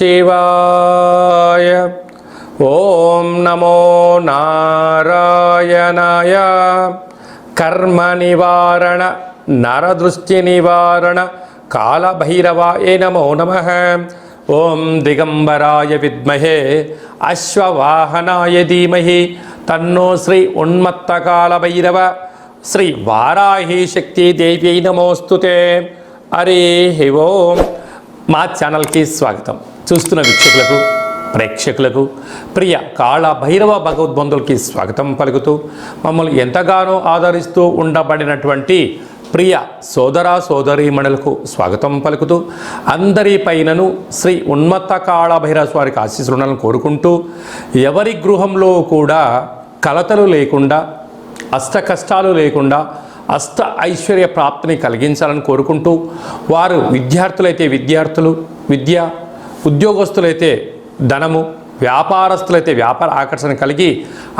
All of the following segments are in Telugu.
శివాయ. ఓం నమో నారాయణాయ. కర్మ నివారణ నరదృష్టి నివారణ కాళభైరవాయ నమో నమః. ఓం దిగంబరాయ విద్మహే అశ్వవాహనాయ ధీమహి తన్నో శ్రీ ఉన్మత్త కాళభైరవ శ్రీ వారాహి శక్తి దేవ్యై నమోస్తుతే. హరి ఓం. మా ఛానల్కి స్వాగతం. చూస్తున్న వీక్షకులకు ప్రేక్షకులకు ప్రియ కాళభైరవ భగవద్బంధులకి స్వాగతం పలుకుతూ మమ్మల్ని ఎంతగానో ఆదరిస్తూ ఉండబడినటువంటి ప్రియ సోదర సోదరీమణులకు స్వాగతం పలుకుతూ అందరి పైనను శ్రీ ఉన్మత్త కాళభైరవ స్వామికి ఆశీస్సులను కోరుకుంటూ ఎవరి గృహంలో కూడా కలతలు లేకుండా అష్ట కష్టాలు లేకుండా అష్ట ఐశ్వర్య ప్రాప్తిని కలిగించాలని కోరుకుంటూ వారు విద్యార్థులైతే విద్యార్థులు విద్య, ఉద్యోగస్తులైతే ధనము, వ్యాపారస్తులైతే వ్యాపార ఆకర్షణ కలిగి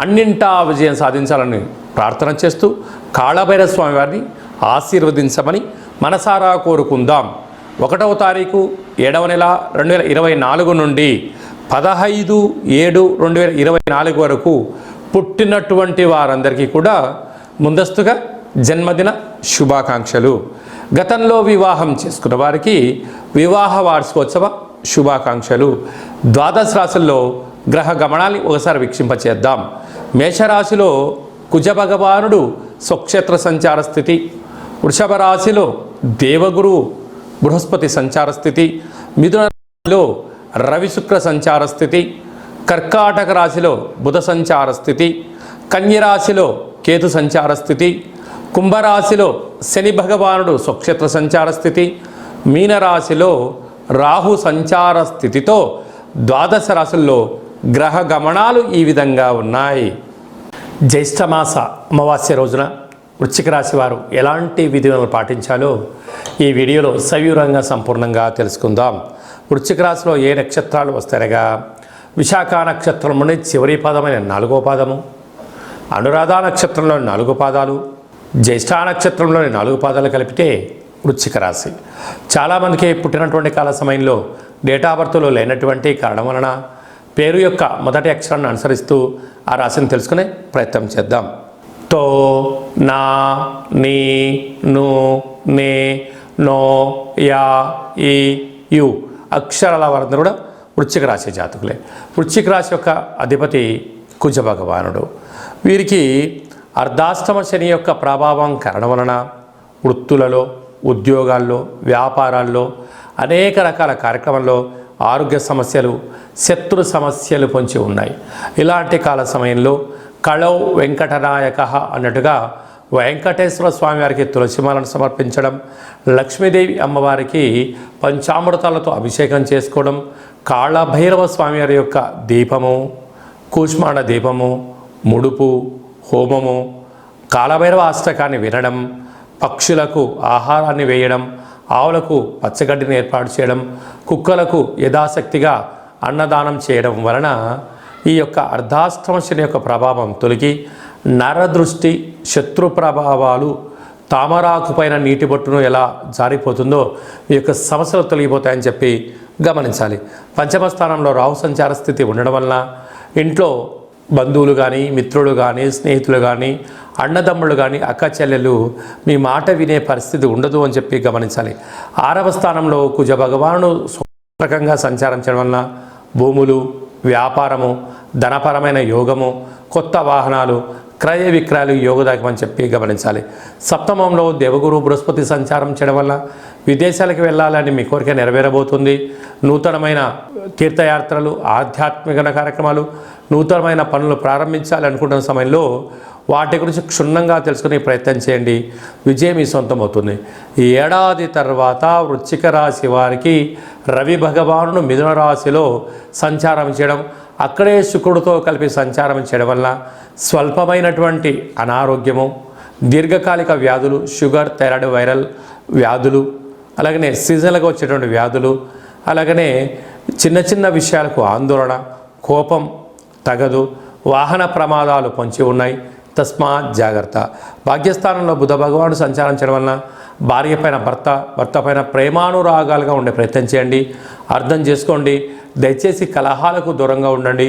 అన్నింటా విజయం సాధించాలని ప్రార్థన చేస్తూ కాళభైరవ స్వామి వారిని ఆశీర్వదించమని మనసారా కోరుకుందాం. 1వ తారీఖు 7వ నెల 2024 నుండి 15/7/2024 వరకు పుట్టినటువంటి వారందరికీ కూడా ముందస్తుగా జన్మదిన శుభాకాంక్షలు. గతంలో వివాహం చేసుకున్న వారికి వివాహ వార్షికోత్సవ శుభాకాంక్షలు. ద్వాదశ రాశుల్లో గ్రహ గమనాన్ని ఒకసారి వీక్షింపచేద్దాం. మేషరాశిలో కుజ భగవానుడు స్వక్షేత్ర సంచార స్థితి, వృషభ రాశిలో దేవగురు బృహస్పతి సంచార స్థితి, మిథున రాశిలో రవి శుక్ర సంచార స్థితి, కర్కాటక రాశిలో బుధ సంచార స్థితి, కన్యరాశిలో కేతు సంచార స్థితి, కుంభరాశిలో శని భగవానుడు స్వక్షేత్ర సంచార స్థితి, మీనరాశిలో రాహు సంచార స్థితితో ద్వాదశ రాశుల్లో గ్రహ గమనాలు ఈ విధంగా ఉన్నాయి. జ్యేష్ఠమాస అమావాస్య రోజున వృశ్చిక రాశి వారు ఎలాంటి విధులను పాటించాలో ఈ వీడియోలో సవివరంగా సంపూర్ణంగా తెలుసుకుందాం. వృశ్చిక రాశిలో ఏ నక్షత్రాలు వస్తాయనగా విశాఖ నక్షత్రంలోని చివరి పాదమైన 4వ పాదము, అనురాధ నక్షత్రంలోని 4 పాదాలు, జ్యేష్ఠ నక్షత్రంలోని 4 పాదాలు కలిపితే వృశ్చిక రాశి. చాలామందికి పుట్టినటువంటి కాల సమయంలో డేట్ ఆఫ్ బర్త్లో లేనటువంటి కారణం వలన పేరు యొక్క మొదటి అక్షరాన్ని అనుసరిస్తూ ఆ రాశిని తెలుసుకునే ప్రయత్నం చేద్దాం. తో, నా, నీ, ను, నే, నో, యా, ఈ, యు అక్షరాల వారందరూ కూడా వృశ్చిక రాశి జాతకులే. వృశ్చిక రాశి యొక్క అధిపతి కుజ భగవానుడు. వీరికి అర్ధాష్టమ శని యొక్క ప్రభావం కారణం వలన వృత్తులలో, ఉద్యోగాల్లో, వ్యాపారాల్లో, అనేక రకాల కార్యక్రమాల్లో ఆరోగ్య సమస్యలు, శత్రు సమస్యలు పొంచి ఉన్నాయి. ఇలాంటి కాల సమయంలో కళౌ వెంకటనాయక అన్నట్టుగా వెంకటేశ్వర స్వామి వారికి తులసిమాలను సమర్పించడం, లక్ష్మీదేవి అమ్మవారికి పంచామృతాలతో అభిషేకం చేసుకోవడం, కాళభైరవ స్వామి వారి యొక్క దీపము, కూష్మాండ దీపము, ముడుపు, హోమము, కాళభైరవ అష్టకాన్ని వినడం, పక్షులకు ఆహారాన్ని వేయడం, ఆవులకు పచ్చగడ్డిని ఏర్పాటు చేయడం, కుక్కలకు యథాశక్తిగా అన్నదానం చేయడం వలన ఈ యొక్క అర్ధాష్టమ శని యొక్క ప్రభావం తొలగి నరదృష్టి, శత్రు ప్రభావాలు, తామరాకు పైన నీటి బొట్టును ఎలా జారిపోతుందో ఈ యొక్క సమస్యలు తొలగిపోతాయని చెప్పి గమనించాలి. పంచమ స్థానంలో రాహు సంచార స్థితి ఉండడం వలన ఇంట్లో బంధువులు కానీ, మిత్రులు కానీ, స్నేహితులు కానీ, అన్నదమ్ముళ్ళు కానీ, అక్క చెల్లెలు మీ మాట వినే పరిస్థితి ఉండదు అని చెప్పి గమనించాలి. 6వ స్థానంలో కుజ భగవానుడు రకంగా సంచారం చేయడం వలన భూములు, వ్యాపారము, ధనపరమైన యోగము, కొత్త వాహనాలు, క్రయ విక్రయాలు యోగదాయకమని చెప్పి గమనించాలి. సప్తమంలో దేవగురు బృహస్పతి సంచారం చేయడం వల్ల విదేశాలకు వెళ్ళాలని మీ కోరిక నెరవేరబోతుంది. నూతనమైన తీర్థయాత్రలు, ఆధ్యాత్మిక కార్యక్రమాలు, నూతనమైన పనులు ప్రారంభించాలి అనుకుంటున్న సమయంలో వాటి గురించి క్షుణ్ణంగా తెలుసుకునే ప్రయత్నం చేయండి. విజయం మీ సొంతం అవుతుంది. ఈ ఏడాది తర్వాత వృశ్చిక రాశి వారికి రవి భగవానుడు మిథున రాశిలో సంచారం చేయడం, అక్కడే శుక్రుడితో కలిపి సంచారం చేయడం వల్ల స్వల్పమైనటువంటి అనారోగ్యము, దీర్ఘకాలిక వ్యాధులు, షుగర్, థైరాయిడ్, వైరల్ వ్యాధులు, అలాగనే సీజన్లుగా వచ్చేటువంటి వ్యాధులు, అలాగనే చిన్న చిన్న విషయాలకు ఆందోళన, కోపం తగదు, వాహన ప్రమాదాలు పొంచి ఉన్నాయి. తస్మాత్ జాగ్రత్త. భాగ్యస్థానంలో బుధ భగవానుడు సంచారం చేయడం వలన భార్య పైన భర్త, భర్త పైన ప్రేమానురాగాలుగా ఉండే ప్రయత్నం చేయండి. అర్థం చేసుకోండి. దయచేసి కలహాలకు దూరంగా ఉండండి,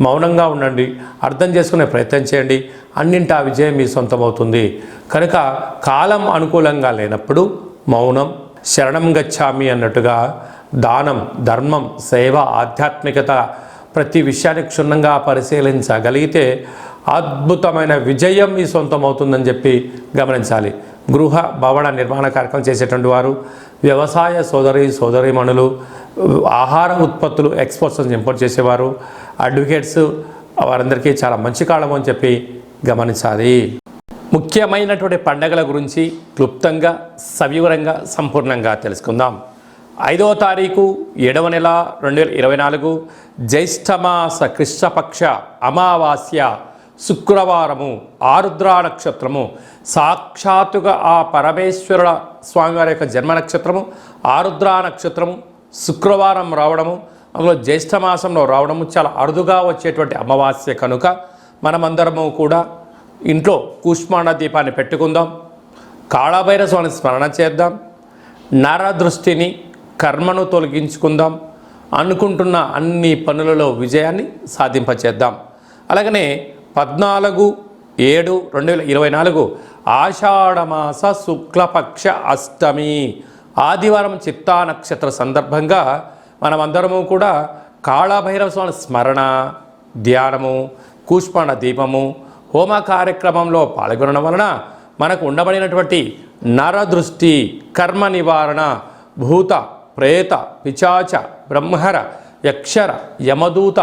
మౌనంగా ఉండండి, అర్థం చేసుకునే ప్రయత్నం చేయండి. అన్నింటా విజయం మీ సొంతమవుతుంది. కనుక కాలం అనుకూలంగా లేనప్పుడు మౌనం, శరణం గచ్చామి అన్నట్టుగా దానం, ధర్మం, సేవ, ఆధ్యాత్మికత ప్రతి విషయాన్ని క్షుణ్ణంగా పరిశీలించగలిగితే అద్భుతమైన విజయం మీ సొంతమవుతుందని చెప్పి గమనించాలి. గృహ భవన నిర్మాణ కార్యక్రమం చేసేటువంటి వారు, వ్యవసాయ సోదరీమణులు, ఆహార ఉత్పత్తులు ఎక్స్పోర్ట్స్ ఇంపోర్ట్ చేసేవారు, అడ్వకేట్స్, వారందరికీ చాలా మంచి కాలం అని చెప్పి గమనించాలి. ముఖ్యమైనటువంటి పండగల గురించి క్లుప్తంగా, సవివరంగా, సంపూర్ణంగా తెలుసుకుందాం. 5వ తారీఖు 7వ నెల 2024 జ్యేష్ఠమాస కృష్ణపక్ష అమావాస్య శుక్రవారము, ఆరుద్ర నక్షత్రము. సాక్షాత్తుగా ఆ పరమేశ్వరుల స్వామివారి యొక్క జన్మ నక్షత్రము ఆరుద్ర నక్షత్రము శుక్రవారం రావడము, అందులో జ్యేష్ఠమాసంలో రావడము చాలా అరుదుగా వచ్చేటువంటి అమావాస్య కనుక మనమందరము కూడా ఇంట్లో కూష్మాండ దీపాన్ని పెట్టుకుందాం, కాళభైరవ స్వామిని స్మరణ చేద్దాం, నరదృష్టిని, కర్మను తొలగించుకుందాం, అనుకుంటున్న అన్ని పనులలో విజయాన్ని సాధింపచేద్దాం. అలాగనే 14/7/2024 ఆషాఢమాస శుక్లపక్ష అష్టమి ఆదివారం చిత్తా నక్షత్ర సందర్భంగా మనమందరము కూడా కాళభైరవ స్వామి స్మరణ, ధ్యానము, కూష్మాండ దీపము, హోమ కార్యక్రమంలో పాల్గొనడం వలన మనకు ఉండబడినటువంటి నరదృష్టి, కర్మ నివారణ, భూత, ప్రేత, పిశాచ, బ్రహ్మర, యక్షర, యమదూత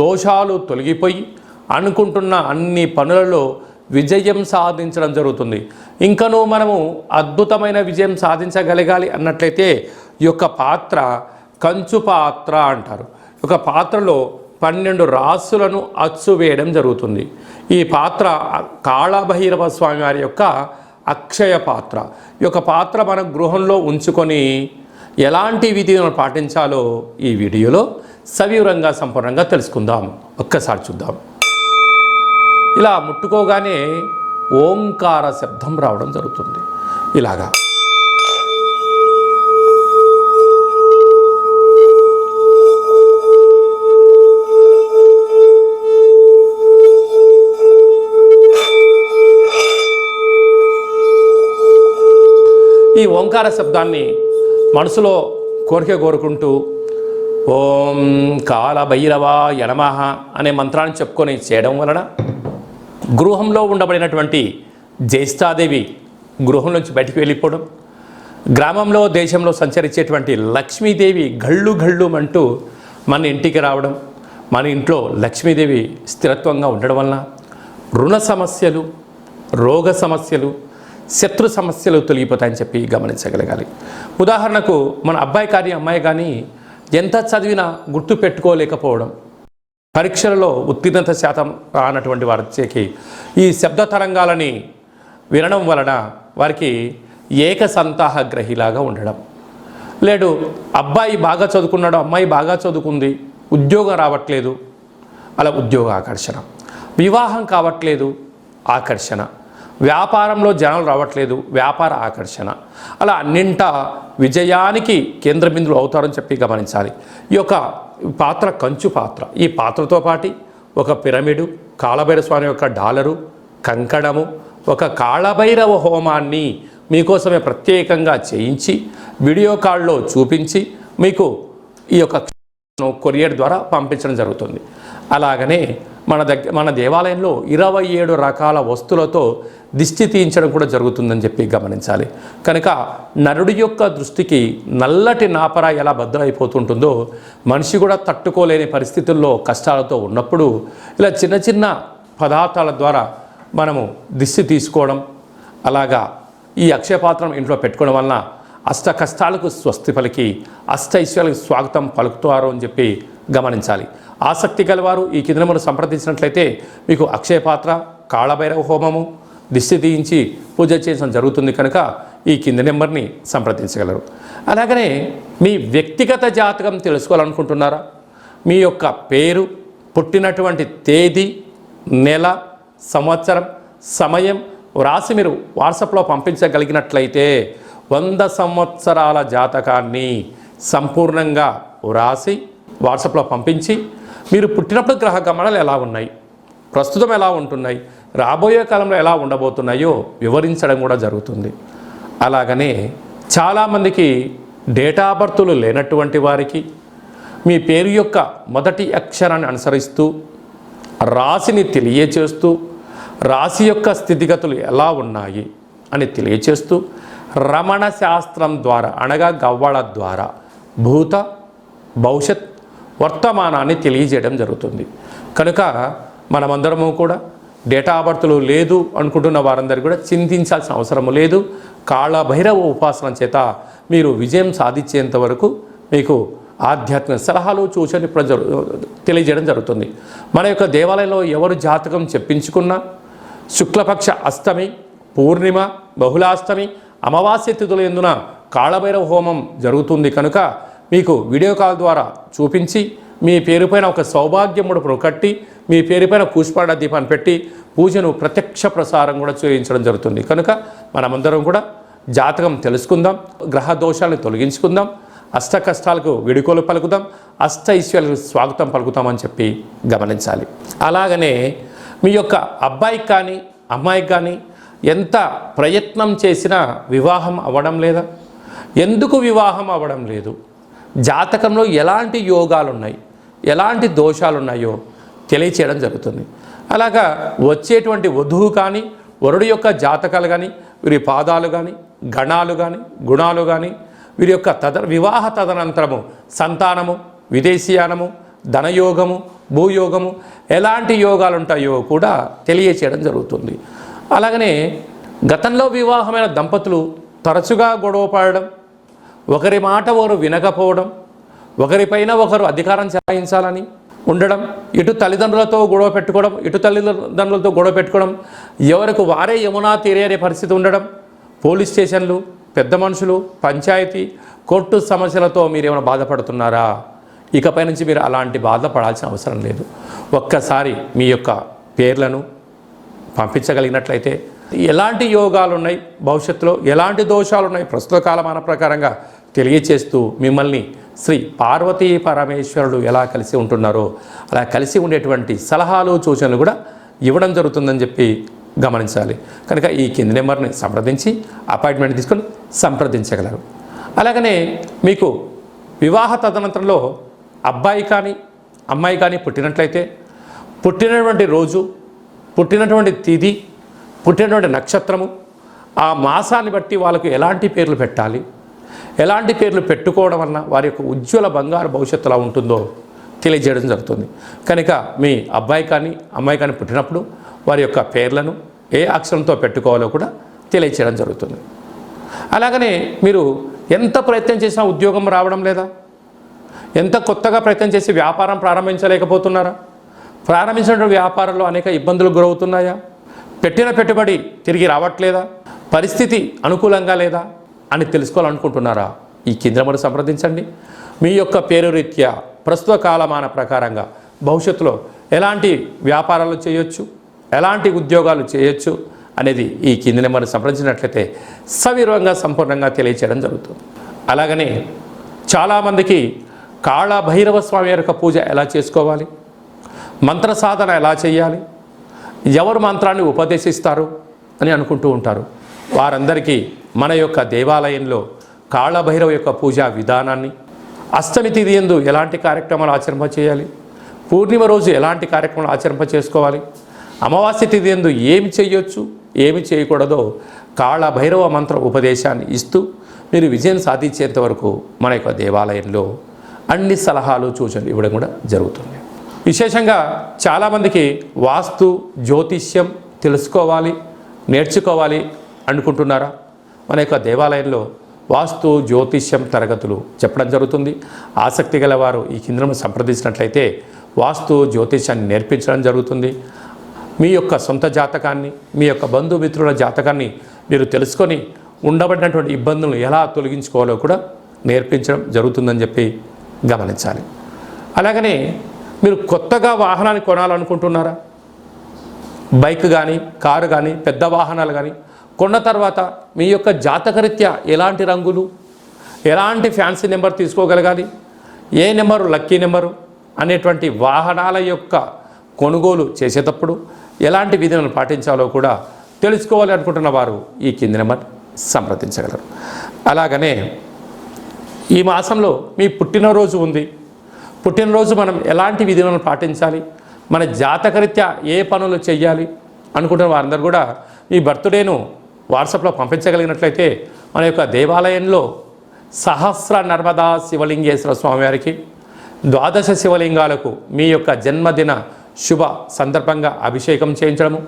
దోషాలు తొలగిపోయి అనుకుంటున్న అన్ని పనులలో విజయం సాధించడం జరుగుతుంది. ఇంకనూ మనము అద్భుతమైన విజయం సాధించగలగాలి అన్నట్లయితే ఈ యొక్క పాత్ర కంచు పాత్ర అంటారు. ఒక పాత్రలో 12 రాసులను అచ్చు వేయడం జరుగుతుంది. ఈ పాత్ర కాళభైరవ స్వామి వారి యొక్క అక్షయ పాత్ర. ఈ యొక్క పాత్ర మన గృహంలో ఉంచుకొని ఎలాంటి విధిని పాటించాలో ఈ వీడియోలో సవివరంగా సంపూర్ణంగా తెలుసుకుందాం. ఒక్కసారి చూద్దాం. ఇలా ముట్టుకోగానే ఓంకార శబ్దం రావడం జరుగుతుంది. ఇలాగా ఈ ఓంకార శబ్దాన్ని మనసులో కోరుకుంటూ ఓం కాళభైరవాయ నమః అనే మంత్రాన్ని చెప్పుకొని చేయడం వలన గృహంలో ఉండబడినటువంటి జ్యేష్ఠాదేవి గృహం నుంచి బయటికి వెళ్ళిపోవడం, గ్రామంలో దేశంలో సంచరించేటువంటి లక్ష్మీదేవి గళ్ళు అంటూ మన ఇంటికి రావడం, మన ఇంట్లో లక్ష్మీదేవి స్థిరత్వంగా ఉండడం వలన రుణ సమస్యలు, రోగ సమస్యలు, శత్రు సమస్యలు తొలగిపోతాయని చెప్పి గమనించగలగాలి. ఉదాహరణకు మన అబ్బాయి కానీ అమ్మాయి కానీ ఎంత చదివినా గుర్తు పెట్టుకోలేకపోవడం, పరీక్షలలో ఉత్తీర్ణత శాతం రానటువంటి వారికి ఈ శబ్ద తరంగాలని వినడం వలన వారికి ఏకసంతాహ గ్రహిలాగా ఉండడం, లేడు అబ్బాయి బాగా చదువుకున్నాడు, అమ్మాయి బాగా చదువుకుంది, ఉద్యోగం రావట్లేదు, అలా ఉద్యోగ ఆకర్షణ, వివాహం కావట్లేదు ఆకర్షణ, వ్యాపారంలో జనాలు రావట్లేదు వ్యాపార ఆకర్షణ, అలా అన్నింటా విజయానికి కేంద్ర బిందువులు అవుతారని చెప్పి గమనించాలి. ఈ యొక్క పాత్ర కంచు పాత్ర. ఈ పాత్రతో పాటు ఒక పిరమిడు, కాళభైరవ స్వామి యొక్క డాలరు, కంకణము, ఒక కాళభైరవ హోమాన్ని మీకోసమే ప్రత్యేకంగా చేయించి వీడియో కాల్లో చూపించి మీకు ఈ యొక్క కొరియర్ ద్వారా పంపించడం జరుగుతుంది. అలాగనే మన దేవాలయంలో 27 రకాల వస్తువులతో దిష్టి తీయించడం కూడా జరుగుతుందని చెప్పి గమనించాలి. కనుక నరుడి యొక్క దృష్టికి నల్లటి నాపర ఎలా బద్దలైపోతుంటుందో మనిషి కూడా తట్టుకోలేని పరిస్థితుల్లో కష్టాలతో ఉన్నప్పుడు ఇలా చిన్న చిన్న పదార్థాల ద్వారా మనము దిష్టి తీసుకోవడం, అలాగా ఈ అక్షయపాత్రం ఇంట్లో పెట్టుకోవడం వలన అష్ట కష్టాలకు స్వస్తి పలికి అష్ట ఐశ్వర్యాలకు స్వాగతం పలుకుతారు అని చెప్పి గమనించాలి. ఆసక్తి గలవారు ఈ కింద నెంబర్ను సంప్రదించినట్లయితే మీకు అక్షయ పాత్ర, కాళభైరవ హోమము, దిష్టి తీయించి పూజ చేయడం జరుగుతుంది. కనుక ఈ కింద నెంబర్ని సంప్రదించగలరు. అలాగనే మీ వ్యక్తిగత జాతకం తెలుసుకోవాలనుకుంటున్నారా? మీ యొక్క పేరు, పుట్టినటువంటి తేదీ, నెల, సంవత్సరం, సమయం వ్రాసి మీరు వాట్సాప్లో పంపించగలిగినట్లయితే 100 సంవత్సరాల జాతకాన్ని సంపూర్ణంగా వ్రాసి వాట్సాప్లో పంపించి మీరు పుట్టినప్పుడు గ్రహ గమనాలు ఎలా ఉన్నాయి, ప్రస్తుతం ఎలా ఉంటున్నాయి, రాబోయే కాలంలో ఎలా ఉండబోతున్నాయో వివరించడం కూడా జరుగుతుంది. అలాగనే చాలామందికి డేటా బర్తులు లేనటువంటి వారికి మీ పేరు యొక్క మొదటి అక్షరాన్ని అనుసరిస్తూ రాశిని తెలియచేస్తూ రాశి యొక్క స్థితిగతులు ఎలా ఉన్నాయి అని తెలియచేస్తూ రమణ శాస్త్రం ద్వారా అనగా గవ్వళ ద్వారా భూత భవిష్యత్ వర్తమానాన్ని తెలియజేయడం జరుగుతుంది. కనుక మనమందరము కూడా డేటా బర్తులు లేదు అనుకుంటున్న వారందరూ కూడా చింతించాల్సిన అవసరం లేదు. కాళభైరవ ఉపాసన చేత మీరు విజయం సాధించేంత వరకు మీకు ఆధ్యాత్మిక సలహాలు సూచనలు తెలియజేయడం జరుగుతుంది. మన యొక్క దేవాలయంలో ఎవరు జాతకం చెప్పించుకున్నా శుక్లపక్ష అష్టమి, పూర్ణిమ, బహుళాష్టమి, అమావాస్య తిథుల యందున కాళభైరవ హోమం జరుగుతుంది. కనుక మీకు వీడియో కాల్ ద్వారా చూపించి మీ పేరుపైన ఒక సౌభాగ్య ముడుపును కట్టి మీ పేరుపైన కూష్పాడ దీపాన్ని పెట్టి పూజను ప్రత్యక్ష ప్రసారం కూడా చేయించడం జరుగుతుంది. కనుక మనమందరం కూడా జాతకం తెలుసుకుందాం, గ్రహ దోషాలను తొలగించుకుందాం, అష్ట కష్టాలకు విడుకోలు పలుకుదాం, అష్ట ఐశ్వర్యాలకు స్వాగతం పలుకుతామని చెప్పి గమనించాలి. అలాగనే మీ యొక్క అబ్బాయికి కానీ అమ్మాయికి కానీ ఎంత ప్రయత్నం చేసినా వివాహం అవ్వడం లేదా? ఎందుకు వివాహం అవ్వడం లేదు? జాతకంలో ఎలాంటి యోగాలు ఉన్నాయి, ఎలాంటి దోషాలు ఉన్నాయో తెలియచేయడం జరుగుతుంది. అలాగా వచ్చేటువంటి వధువు కానీ వరుడు యొక్క జాతకాలు కానీ వీరి పాదాలు కానీ గణాలు కానీ గుణాలు కానీ వీరి యొక్క వివాహ తదనంతరము సంతానము, విదేశీయానము, ధనయోగము, భూయోగము ఎలాంటి యోగాలు ఉంటాయో కూడా తెలియచేయడం జరుగుతుంది. అలాగనే గతంలో వివాహమైన దంపతులు తరచుగా గొడవ పడడం, ఒకరి మాట ఒకరు వినకపోవడం, ఒకరిపైన ఒకరు అధికారం చెలాయించాలని ఉండడం, ఇటు తల్లిదండ్రులతో గొడవ పెట్టుకోవడం, ఇటు తల్లిదండ్రులతో గొడవ పెట్టుకోవడం, ఎవరికి వారే యమునా తీరే పరిస్థితి ఉండడం, పోలీస్ స్టేషన్లు, పెద్ద మనుషులు, పంచాయతీ, కోర్టు సమస్యలతో మీరు ఏమైనా బాధపడుతున్నారా? ఇకపై నుంచి మీరు అలాంటి బాధపడాల్సిన అవసరం లేదు. ఒక్కసారి మీ యొక్క పేర్లను పంపించగలిగినట్లయితే ఎలాంటి యోగాలు ఉన్నాయి, భవిష్యత్తులో ఎలాంటి దోషాలు ఉన్నాయి ప్రస్తుత కాలమాన ప్రకారంగా తెలియచేస్తూ మిమ్మల్ని శ్రీ పార్వతీ పరమేశ్వరుడు ఎలా కలిసి ఉంటున్నారో అలా కలిసి ఉండేటువంటి సలహాలు సూచనలు కూడా ఇవ్వడం జరుగుతుందని చెప్పి గమనించాలి. కనుక ఈ కింది నెంబర్ని సంప్రదించి అపాయింట్మెంట్ తీసుకొని సంప్రదించగలరు. అలాగనే మీకు వివాహ తదనంతరంలో అబ్బాయి కానీ అమ్మాయి కానీ పుట్టినట్లయితే పుట్టినటువంటి రోజు, పుట్టినటువంటి తిథి, పుట్టినటువంటి నక్షత్రము, ఆ మాసాన్ని బట్టి వాళ్ళకు ఎలాంటి పేర్లు పెట్టాలి, ఎలాంటి పేర్లు పెట్టుకోవడం వలన వారి యొక్క ఉజ్వల బంగారు భవిష్యత్తు ఎలా ఉంటుందో తెలియజేయడం జరుగుతుంది. కనుక మీ అబ్బాయి కానీ అమ్మాయి కానీ పుట్టినప్పుడు వారి యొక్క పేర్లను ఏ అక్షరంతో పెట్టుకోవాలో కూడా తెలియచేయడం జరుగుతుంది. అలాగనే మీరు ఎంత ప్రయత్నం చేసినా ఉద్యోగం రావడం లేదా? ఎంత కొత్తగా ప్రయత్నం చేసి వ్యాపారం ప్రారంభించలేకపోతున్నారా? ప్రారంభించినటువంటి వ్యాపారంలో అనేక ఇబ్బందులకు గురవుతున్నాయా? పెట్టిన పెట్టుబడి తిరిగి రావట్లేదా? పరిస్థితి అనుకూలంగా లేదా అని తెలుసుకోవాలనుకుంటున్నారా? ఈ కింద మరి సంప్రదించండి. మీ యొక్క పేరు రీత్యా ప్రస్తుత కాలమాన ప్రకారంగా భవిష్యత్తులో ఎలాంటి వ్యాపారాలు చేయొచ్చు, ఎలాంటి ఉద్యోగాలు చేయొచ్చు అనేది ఈ కింది నెంబర్ని సంప్రదించినట్లయితే సవివరంగా సంపూర్ణంగా తెలియచేయడం జరుగుతుంది. అలాగనే చాలామందికి కాళభైరవ స్వామి యొక్క పూజ ఎలా చేసుకోవాలి, మంత్ర సాధన ఎలా చేయాలి, ఎవరు మంత్రాన్ని ఉపదేశిస్తారు అని అనుకుంటూ ఉంటారు. వారందరికీ మన యొక్క దేవాలయంలో కాళభైరవ యొక్క పూజా విధానాన్ని, అష్టమి తిథి యందు ఎలాంటి కార్యక్రమాలు ఆచరింప చేయాలి, పూర్ణిమ రోజు ఎలాంటి కార్యక్రమాలు ఆచరింప చేసుకోవాలి, అమావాస్య తిథి యందు ఏమి చేయొచ్చు ఏమి చేయకూడదో కాళభైరవ మంత్ర ఉపదేశాన్ని ఇస్తూ మీరు విజయం సాధించేంత వరకు మన యొక్క దేవాలయంలో అన్ని సలహాలు సూచనలు ఇవ్వడం కూడా జరుగుతుంది. విశేషంగా చాలామందికి వాస్తు జ్యోతిష్యం తెలుసుకోవాలి, నేర్చుకోవాలి అనుకుంటున్నారా? మన యొక్క దేవాలయంలో వాస్తు జ్యోతిష్యం తరగతులు చెప్పడం జరుగుతుంది. ఆసక్తి గల వారు ఈ కింద సంప్రదించినట్లయితే వాస్తు జ్యోతిష్యాన్ని నేర్పించడం జరుగుతుంది. మీ యొక్క సొంత జాతకాన్ని, మీ యొక్క బంధుమిత్రుల జాతకాన్ని మీరు తెలుసుకొని ఉండబడినటువంటి ఇబ్బందులను ఎలా తొలగించుకోవాలో కూడా నేర్పించడం జరుగుతుందని చెప్పి గమనించాలి. అలాగనే మీరు కొత్తగా వాహనాన్ని కొనాలనుకుంటున్నారా? బైక్ కానీ కారు కానీ పెద్ద వాహనాలు కానీ కొన్న తర్వాత మీ యొక్క జాతకరీత్యా ఎలాంటి రంగులు, ఎలాంటి ఫ్యాన్సీ నెంబర్ తీసుకోగలగాలి, ఏ నెంబరు లక్కీ నెంబరు అనేటువంటి వాహనాల యొక్క కొనుగోలు చేసేటప్పుడు ఎలాంటి విధులను పాటించాలో కూడా తెలుసుకోవాలి అనుకుంటున్న వారు ఈ కింది నెంబర్ సంప్రదించగలరు. అలాగనే ఈ మాసంలో మీ పుట్టినరోజు ఉంది. పుట్టినరోజు మనం ఎలాంటి విధులను పాటించాలి, మన జాతకరీత్యా ఏ పనులు చేయాలి అనుకుంటున్న వారందరూ కూడా ఈ బర్త్డేను వాట్సాప్లో పంపించగలిగినట్లయితే మన యొక్క దేవాలయంలో సహస్ర నర్మదా శివలింగేశ్వర స్వామివారికి 12 శివలింగాలకు మీ యొక్క జన్మదిన శుభ సందర్భంగా అభిషేకం చేయించడము,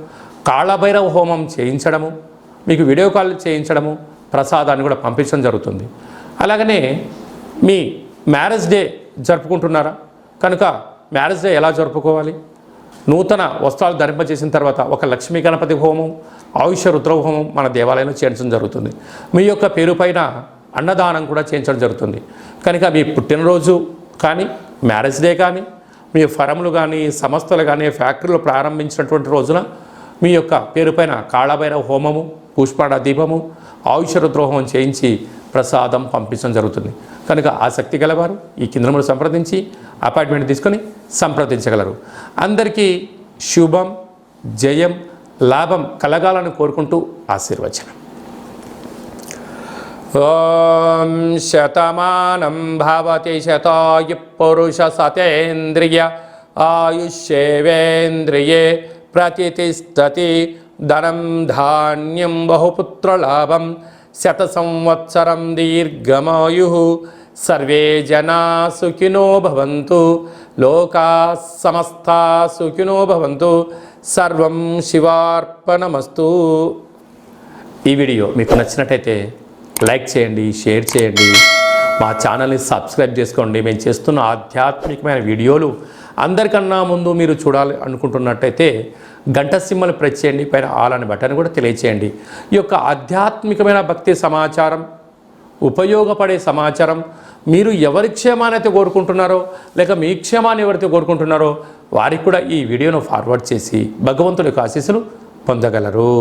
కాళభైరవ హోమం చేయించడము, మీకు వీడియో కాల్ చేయించడము, ప్రసాదాన్ని కూడా పంపించడం జరుగుతుంది. అలాగనే మీ మ్యారేజ్ డే జరుపుకుంటున్నారా కనుక మ్యారేజ్ డే ఎలా జరుపుకోవాలి, నూతన వస్త్రాలు ధరింపజేసిన తర్వాత ఒక లక్ష్మీ గణపతి హోమం, ఆయుష రుద్ర హోమం మన దేవాలయంలో చేయించడం జరుగుతుంది. మీ యొక్క పేరు పైన అన్నదానం కూడా చేయించడం జరుగుతుంది. కనుక మీ పుట్టినరోజు కానీ మ్యారేజ్ డే కానీ మీ ఫరములు కానీ సంస్థలు కానీ ఫ్యాక్టరీలు ప్రారంభించినటువంటి రోజున మీ యొక్క పేరు పైన కాళభైరవ హోమము, పుష్పాడ దీపము, ఆయుష రుద్ర హోమం చేయించి ప్రసాదం పంపించడం జరుగుతుంది. కనుక ఆసక్తి గలవారు ఈ కింద నెంబర్ సంప్రదించి అపాయింట్మెంట్ తీసుకొని సంప్రదించగలరు. అందరికీ శుభం, జయం, లాభం కలగాలని కోరుకుంటూ ఆశీర్వచనం. ఓం శతమానం భవతి శతాయు పురుష సతేంద్రియ ఆయుష్యేవేంద్రియే ప్రతిష్టతి ధనం ధాన్యం బహుపుత్రలాభం శత సంవత్సరం దీర్ఘమాయు సర్వే జనా సుఖినో భవంతు లోకా సమస్తా సుఖినో భవంతు సర్వం శివార్పణమస్తు. ఈ వీడియో మీకు నచ్చినట్టయితే లైక్ చేయండి, షేర్ చేయండి, మా ఛానల్ని సబ్స్క్రైబ్ చేసుకోండి. మేము చేస్తున్న ఆధ్యాత్మికమైన వీడియోలు అందరికన్నా ముందు మీరు చూడాలి అనుకుంటున్నట్టయితే గంట సింబల్ ప్రెస్ చేయండి, పైన ఆల్ అనే బటన్ కూడా తెలియచేయండి. ఈ యొక్క ఆధ్యాత్మికమైన భక్తి సమాచారం, ఉపయోగపడే సమాచారం మీరు ఎవరి క్షేమాన్ని అయితే కోరుకుంటున్నారో లేక మీ క్షేమాన్ని ఎవరైతే కోరుకుంటున్నారో వారికి కూడా ఈ వీడియోను ఫార్వర్డ్ చేసి భగవంతుడి యొక్క ఆశీస్సులు పొందగలరు.